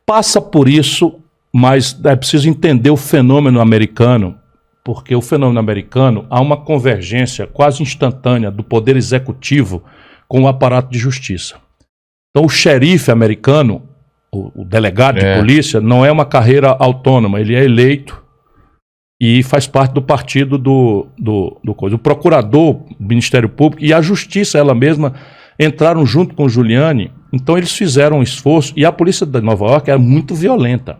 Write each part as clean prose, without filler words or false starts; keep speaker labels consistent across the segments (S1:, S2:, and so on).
S1: Passa por isso, mas é preciso entender o fenômeno americano, porque o fenômeno americano há uma convergência quase instantânea do poder executivo com o aparato de justiça. Então o xerife americano, o delegado de polícia, não é uma carreira autônoma, ele é eleito e faz parte do partido do coisa. O procurador, o Ministério Público e a Justiça, ela mesma, entraram junto com o Giuliani. Então eles fizeram um esforço, e a polícia de Nova York era muito violenta.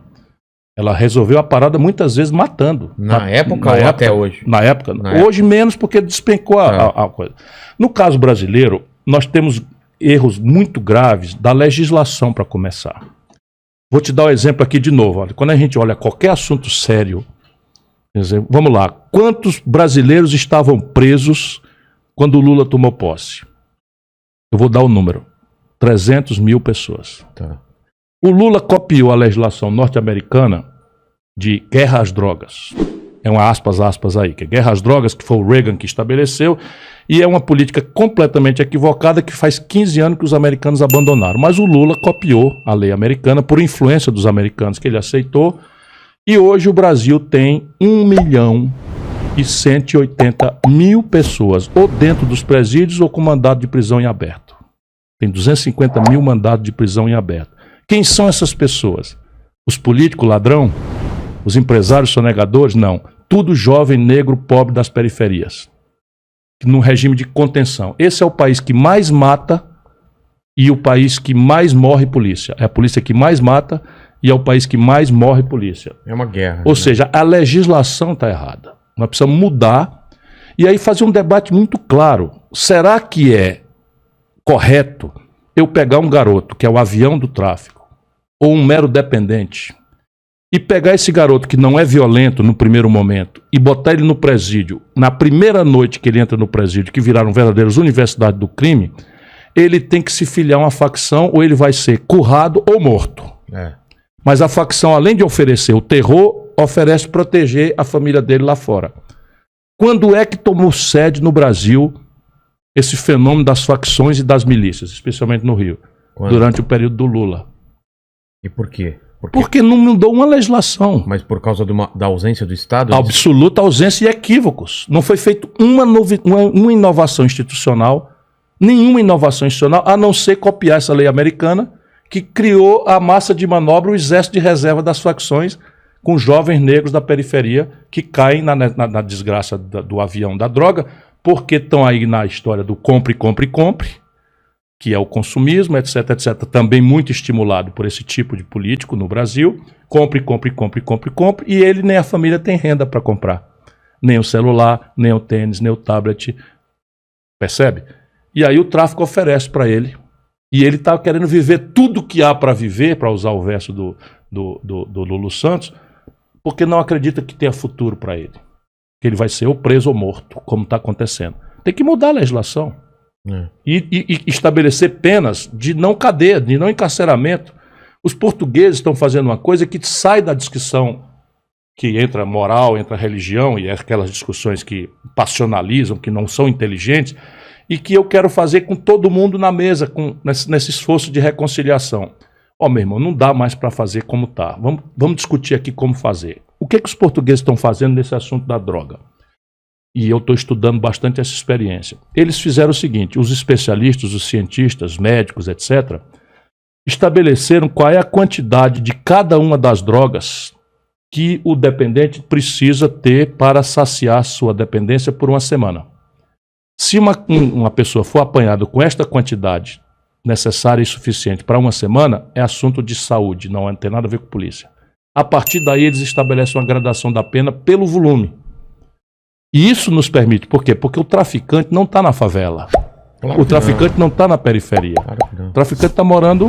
S1: Ela resolveu a parada muitas vezes matando.
S2: Na época ou até hoje?
S1: Na época. Hoje menos, porque despencou a coisa. No caso brasileiro, nós temos erros muito graves da legislação para começar. Vou te dar um exemplo aqui de novo. Olha, quando a gente olha qualquer assunto sério, vamos lá, quantos brasileiros estavam presos quando o Lula tomou posse? Eu vou dar o número. 300 mil pessoas.
S2: Tá.
S1: O Lula copiou a legislação norte-americana de guerra às drogas. É uma aspas aí, que é guerra às drogas, que foi o Reagan que estabeleceu, e é uma política completamente equivocada que faz 15 anos que os americanos abandonaram. Mas o Lula copiou a lei americana por influência dos americanos que ele aceitou, e hoje o Brasil tem 1.180.000 pessoas, ou dentro dos presídios ou com mandado de prisão em aberto. Tem 250 mil mandados de prisão em aberto. Quem são essas pessoas? Os políticos ladrão? Os empresários sonegadores? Não. Tudo jovem, negro, pobre das periferias. Num regime de contenção. Esse é o país que mais mata e o país que mais morre polícia. É a polícia que mais mata e é o país que mais morre polícia.
S2: É uma guerra.
S1: Ou seja, a legislação está errada. Nós precisamos mudar e aí fazer um debate muito claro. Será que é correto eu pegar um garoto que é o avião do tráfico ou um mero dependente e pegar esse garoto que não é violento no primeiro momento e botar ele no presídio, na primeira noite que ele entra no presídio, que viraram verdadeiras universidades do crime, ele tem que se filiar a uma facção ou ele vai ser currado ou morto. Mas a facção, além de oferecer o terror, oferece proteger a família dele lá fora. Quando é que tomou sede no Brasil esse fenômeno das facções e das milícias, especialmente no Rio? Quando? Durante o período do Lula.
S2: E por quê?
S1: Porque não mudou uma legislação.
S2: Mas por causa da ausência do Estado?
S1: Absoluta ausência e equívocos. Não foi feita uma inovação institucional, nenhuma inovação institucional, a não ser copiar essa lei americana que criou a massa de manobra, o exército de reserva das facções, com jovens negros da periferia que caem na desgraça do avião da droga, porque estão aí na história do compre, compre, compre, que é o consumismo, etc, etc, também muito estimulado por esse tipo de político no Brasil. Compre, compre, compre, compre, compre, e ele nem a família tem renda para comprar. Nem o celular, nem o tênis, nem o tablet. Percebe? E aí o tráfico oferece para ele. E ele está querendo viver tudo que há para viver, para usar o verso do Lulu Santos, porque não acredita que tenha futuro para ele. Que ele vai ser ou preso ou morto, como está acontecendo. Tem que mudar a legislação. E estabelecer penas de não cadeia, de não encarceramento. Os portugueses estão fazendo uma coisa que sai da discussão que entra moral, entra religião, e aquelas discussões que passionalizam, que não são inteligentes, e que eu quero fazer com todo mundo na mesa, nesse esforço de reconciliação. Meu irmão, não dá mais para fazer como está. Vamos discutir aqui como fazer. O que os portugueses estão fazendo nesse assunto da droga? E eu estou estudando bastante essa experiência. Eles fizeram o seguinte: os especialistas, os cientistas, médicos, etc., estabeleceram qual é a quantidade de cada uma das drogas que o dependente precisa ter para saciar sua dependência por uma semana. Se uma pessoa for apanhada com esta quantidade necessária e suficiente para uma semana, é assunto de saúde, não tem nada a ver com polícia. A partir daí eles estabelecem uma gradação da pena pelo volume. E isso nos permite, por quê? Porque o traficante não está na favela. Claro, o traficante não está na periferia. Claro, o traficante está morando,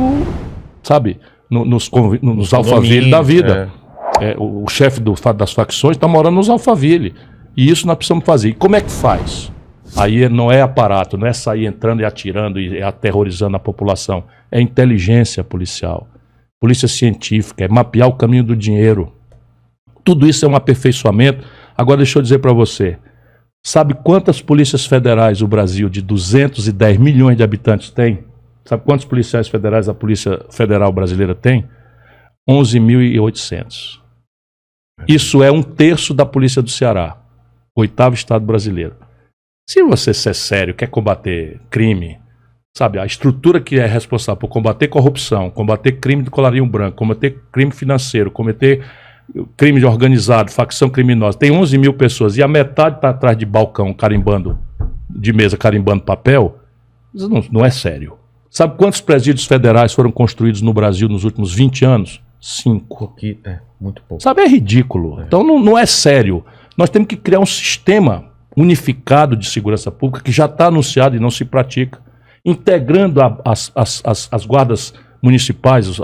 S1: sabe, nos Alphaville da vida. O chefe das facções está morando nos Alphaville. E isso nós precisamos fazer. E como é que faz? Aí não é aparato, não é sair entrando e atirando e aterrorizando a população. É inteligência policial, polícia científica, é mapear o caminho do dinheiro. Tudo isso é um aperfeiçoamento. Agora deixa eu dizer para você, sabe quantas polícias federais o Brasil de 210 milhões de habitantes tem? Sabe quantos policiais federais a Polícia Federal Brasileira tem? 11.800. Isso é 1/3 da Polícia do Ceará, 8º estado brasileiro. Se você ser sério, quer combater crime, sabe, a estrutura que é responsável por combater corrupção, combater crime de colarinho branco, combater crime financeiro, combater crime organizado, facção criminosa, tem 11 mil pessoas e a metade está atrás de balcão carimbando, de mesa carimbando papel, isso não é sério. Sabe quantos presídios federais foram construídos no Brasil nos últimos 20 anos? 5.
S2: Muito pouco.
S1: Sabe, é ridículo. Então não é sério. Nós temos que criar um sistema unificado de segurança pública que já está anunciado e não se pratica, integrando as guardas municipais,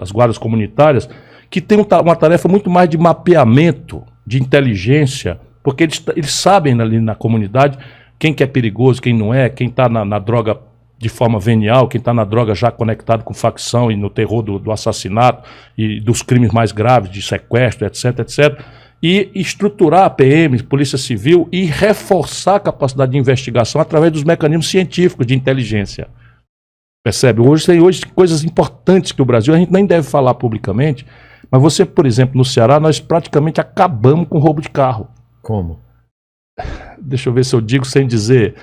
S1: as guardas comunitárias, que tem uma tarefa muito mais de mapeamento, de inteligência, porque eles sabem ali na comunidade quem que é perigoso, quem não é, quem está na droga de forma venial, quem está na droga já conectado com facção e no terror do assassinato e dos crimes mais graves, de sequestro, etc, etc. E estruturar a PM, Polícia Civil, e reforçar a capacidade de investigação através dos mecanismos científicos de inteligência. Percebe? Hoje tem coisas importantes que o Brasil, a gente nem deve falar publicamente, mas você, por exemplo, no Ceará, nós praticamente acabamos com o roubo de carro.
S2: Como?
S1: Deixa eu ver se eu digo sem dizer.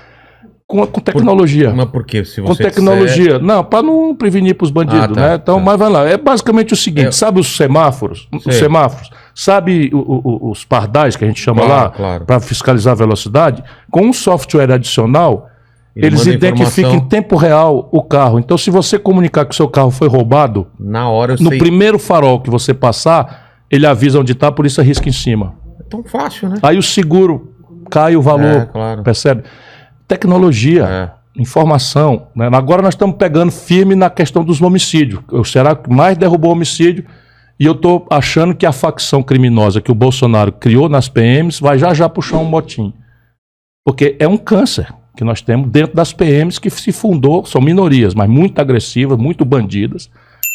S1: Com tecnologia.
S2: Mas por quê? Se você
S1: com tecnologia.
S2: disser...
S1: Não, para não prevenir para os bandidos, né? Então, mas vai lá. É basicamente o seguinte, sabe os semáforos? Os semáforos. Sabe os pardais que a gente chama lá, para fiscalizar a velocidade? Com um software adicional, eles identificam em tempo real o carro. Então, se você comunicar que o seu carro foi roubado,
S2: na hora
S1: no primeiro farol que você passar, ele avisa onde está, a polícia risca em cima.
S2: É tão fácil, né?
S1: Aí o seguro cai o valor, percebe? Tecnologia, informação, né? Agora nós estamos pegando firme na questão dos homicídios. O Ceará que mais derrubou homicídio e eu estou achando que a facção criminosa que o Bolsonaro criou nas PMs vai já puxar um motim. Porque é um câncer que nós temos dentro das PMs que se fundou, são minorias, mas muito agressivas, muito bandidas,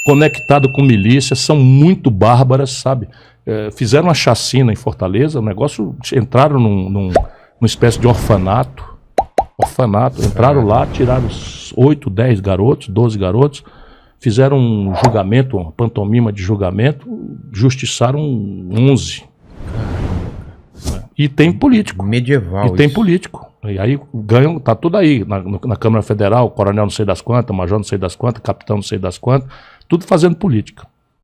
S1: conectadas com milícias, são muito bárbaras, sabe? Fizeram uma chacina em Fortaleza, entraram numa espécie de orfanato, entraram lá, tiraram 8, 10 garotos, 12 garotos, fizeram um julgamento, uma pantomima de julgamento, justiçaram 11. E tem político.
S2: Medieval.
S1: E tem político. E aí ganham, tá tudo aí, na Câmara Federal, coronel não sei das quantas, major não sei das quantas, capitão não sei das quantas, tudo fazendo política.